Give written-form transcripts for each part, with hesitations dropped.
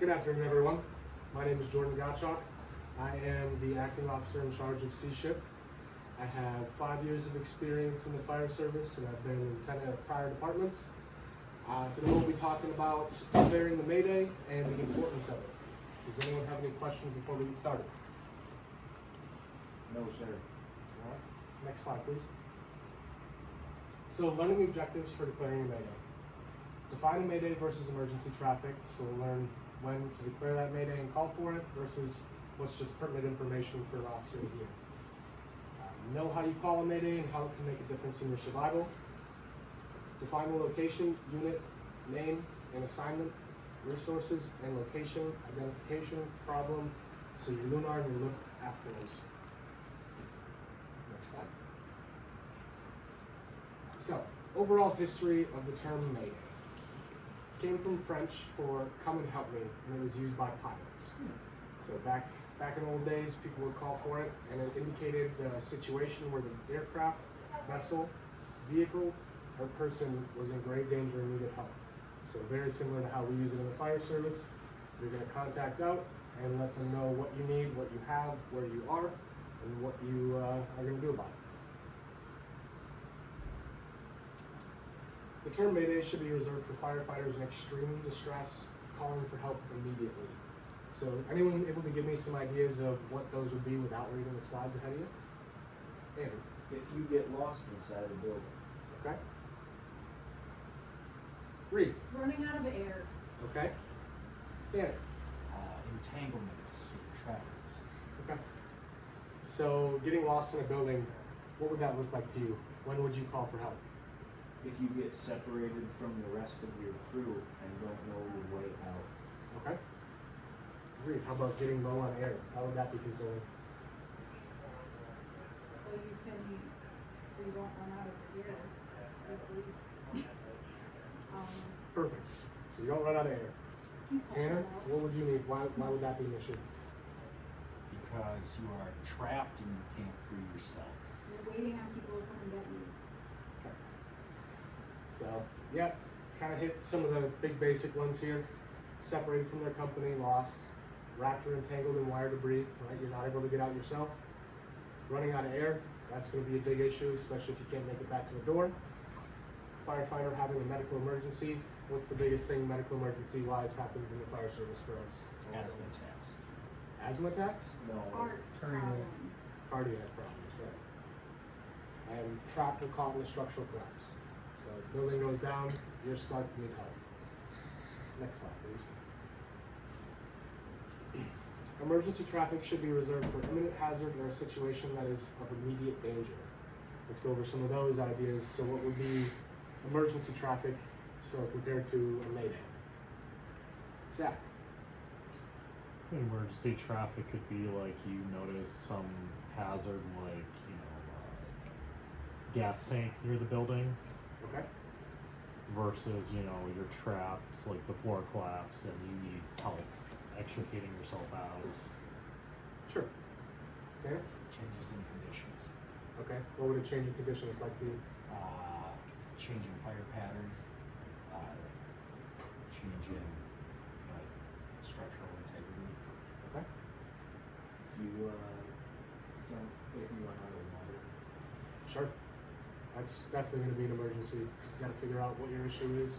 Good afternoon, everyone. My name is Jordan Gottschalk. I am the acting officer in charge of C Shift. I have 5 years of experience in the fire service, and I've been lieutenant at prior departments. Today we'll be talking about preparing the Mayday and the importance of it. Does anyone have any questions before we get started? No, sir. All right. Next slide, please. So, learning objectives for declaring a Mayday. Define a Mayday versus emergency traffic. So we'll learn when to declare that Mayday and call for it versus what's just pertinent information for an officer to hear. Know how you call a Mayday and how it can make a difference in your survival. Define the location, unit, name, and assignment, resources and location, identification, problem, so your lunar and your look afterwards. Next slide. So, overall history of the term Mayday. Came from French for come and help me, and it was used by pilots. So back in old days, people would call for it, and it indicated the situation where the aircraft, vessel, vehicle, or person was in grave danger and needed help. So very similar to how we use it in the fire service. You're going to contact out and let them know what you need, what you have, where you are, and what you are going to do about it. The term Mayday should be reserved for firefighters in extreme distress, calling for help immediately. So anyone able to give me some ideas of what those would be without reading the slides ahead of you? Andrew. If you get lost inside a building. Okay. Reed. Running out of air. Okay. Tanner. Entanglements, trappings. Okay. So getting lost in a building, what would that look like to you? When would you call for help? If you get separated from the rest of your crew and don't know your way out. Okay. Reed, how about getting low on air? How would that be concerning? So you don't run out of air. Perfect. So you don't run out of air. Tanner, what would you need? Why would that be an issue? Because you are trapped and you can't free yourself. You're waiting on people to come and get you. Okay. So, yeah, kind of hit some of the big basic ones here. Separated from their company, lost, wrapped or entangled in wire debris, right? You're not able to get out yourself. Running out of air, that's going to be a big issue, especially if you can't make it back to the door. Firefighter having a medical emergency. What's the biggest thing medical emergency wise happens in the fire service for us? Asthma attacks. Asthma attacks? No. Heart Turning problems. Cardiac problems, right? And trapped or caught in a structural collapse. So building goes down, you're stuck, you need help. Next slide, please. Emergency traffic should be reserved for imminent hazard or a situation that is of immediate danger. Let's go over some of those ideas. So what would be emergency traffic, so compared to a Mayday? Zach. Emergency traffic could be like you notice some hazard like, gas tank near the building Okay. versus, you're trapped, like the floor collapsed and you need help extricating yourself out. Sure. Tanner? Changes in conditions. Okay. What would a change in condition look like to you? Changing fire pattern. Change in structural integrity. Okay. If you run out of water. Sure. That's definitely going to be an emergency. You got to figure out what your issue is,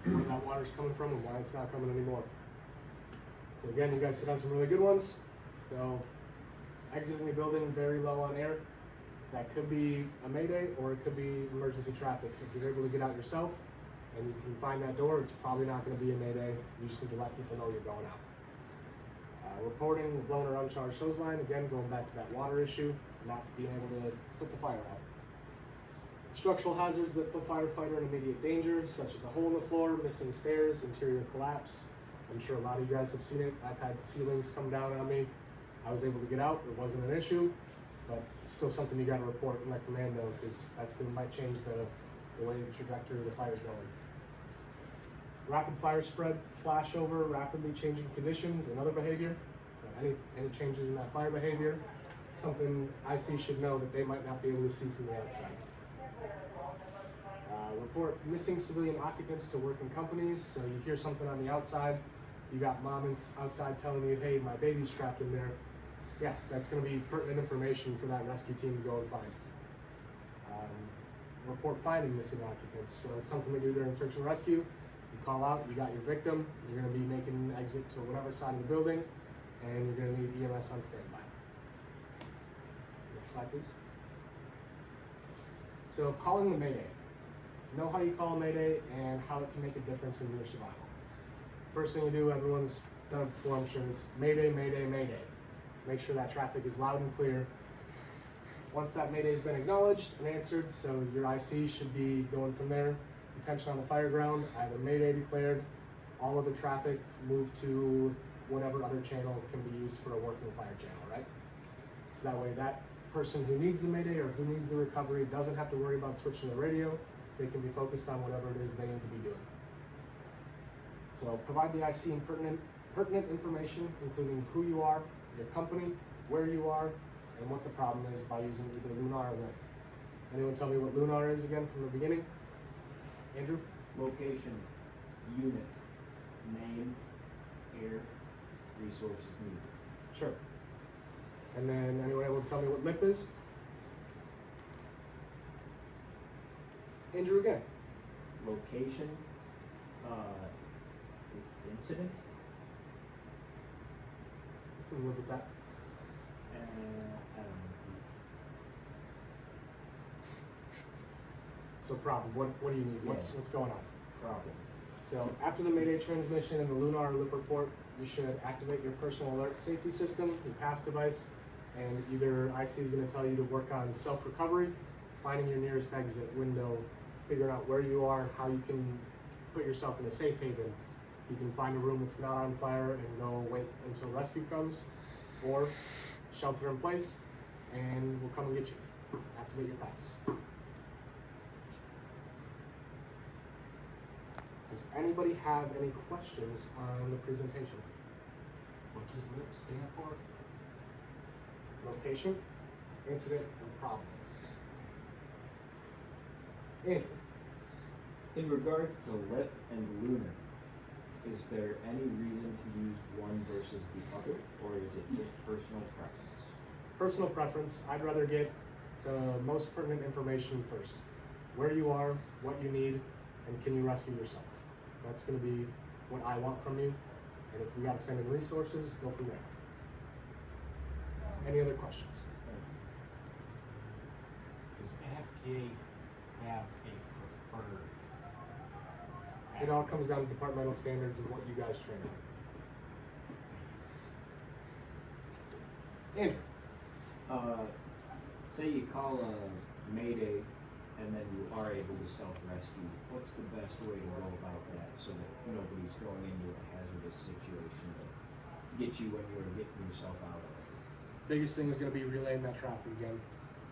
where that water's coming from, and why it's not coming anymore. So again, you guys hit on some really good ones. So exiting the building very low on air, that could be a Mayday or it could be emergency traffic. If you're able to get out yourself and you can find that door, it's probably not going to be a Mayday. You just need to let people know you're going out. Reporting the blown or uncharged hose line, again, going back to that water issue, not being able to put the fire out. Structural hazards that put firefighter in immediate danger, such as a hole in the floor, missing stairs, interior collapse. I'm sure a lot of you guys have seen it. I've had ceilings come down on me. I was able to get out. It wasn't an issue, but it's still something you got to report and let commando, because that's going to might change the way the trajectory of the fire is going. Rapid fire spread, flashover, rapidly changing conditions, and other behavior. Any changes in that fire behavior, something IC should know that they might not be able to see from the outside. Report missing civilian occupants to working companies. So you hear something on the outside, You got mom outside telling you, hey, my baby's trapped in there. Yeah, that's going to be pertinent information for that rescue team to go and find. Report finding missing occupants. So it's something we do during search and rescue. You call out, you got your victim, you're going to be making an exit to whatever side of the building, and you're going to need EMS on standby. Next slide, please. So calling the Mayday. Know how you call a Mayday and how it can make a difference in your survival. First thing you do, everyone's done it before, I'm sure, is Mayday, Mayday, Mayday. Make sure that traffic is loud and clear. Once that Mayday's been acknowledged and answered, so your IC should be going from there. Attention on the fire ground, either Mayday declared, all of the traffic move to whatever other channel can be used for a working fire channel, right? So that way that person who needs the Mayday or who needs the recovery doesn't have to worry about switching the radio. They can be focused on whatever it is they need to be doing. So provide the IC and pertinent information, including who you are, your company, where you are, and what the problem is by using either Lunar or LIP. Anyone tell me what Lunar is again from the beginning? Andrew? Location, unit, name, air, resources needed. Sure. And then anyone able to tell me what LIP is? Andrew again. Location, incident, You can live with that. I don't know. So problem, what do you need? What's going on? Problem. So after the Mayday transmission and the Lunar or LIP report, you should activate your personal alert safety system, your pass device, and either IC is going to tell you to work on self-recovery, finding your nearest exit window, figuring out where you are, how you can put yourself in a safe haven. You can find a room that's not on fire and go wait until rescue comes, or shelter in place, and we'll come and get you. Activate your pass. Does anybody have any questions on the presentation? What does LIP stand for? Location, incident, and problem. Andrew, In regards to LIP and Lunar, is there any reason to use one versus the other, or is it just personal preference? personal preference, I'd rather get the most pertinent information first. Where you are, what you need, and can you rescue yourself? That's going to be what I want from you. And if we got to send in resources, go from there. Any other questions? Does AFPA have a preferred? It all comes down to departmental standards and what you guys train on. Andrew, Say you call a Mayday and then you are able to self-rescue. What's the best way to go about that so that nobody's going into a hazardous situation to get you when you're getting yourself out of it? biggest thing is going to be relaying that traffic again.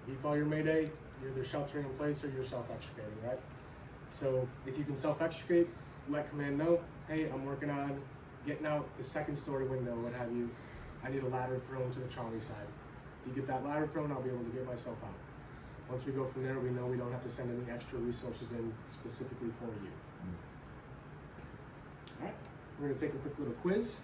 You call your Mayday, you're either sheltering in place or you're self-extricating, right? So if you can self-extricate, let command know, hey, I'm working on getting out the second story window, what have you. I need a ladder thrown to the Charlie side. You get that ladder thrown, I'll be able to get myself out. Once we go from there, we know we don't have to send any extra resources in specifically for you. All right, we're gonna take a quick little quiz.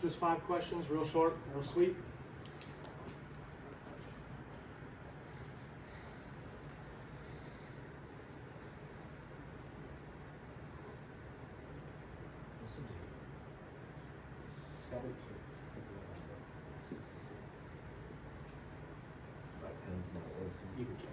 Just 5 questions, real short, real sweet. What's the date? 17th. My pen's not working. You can get it.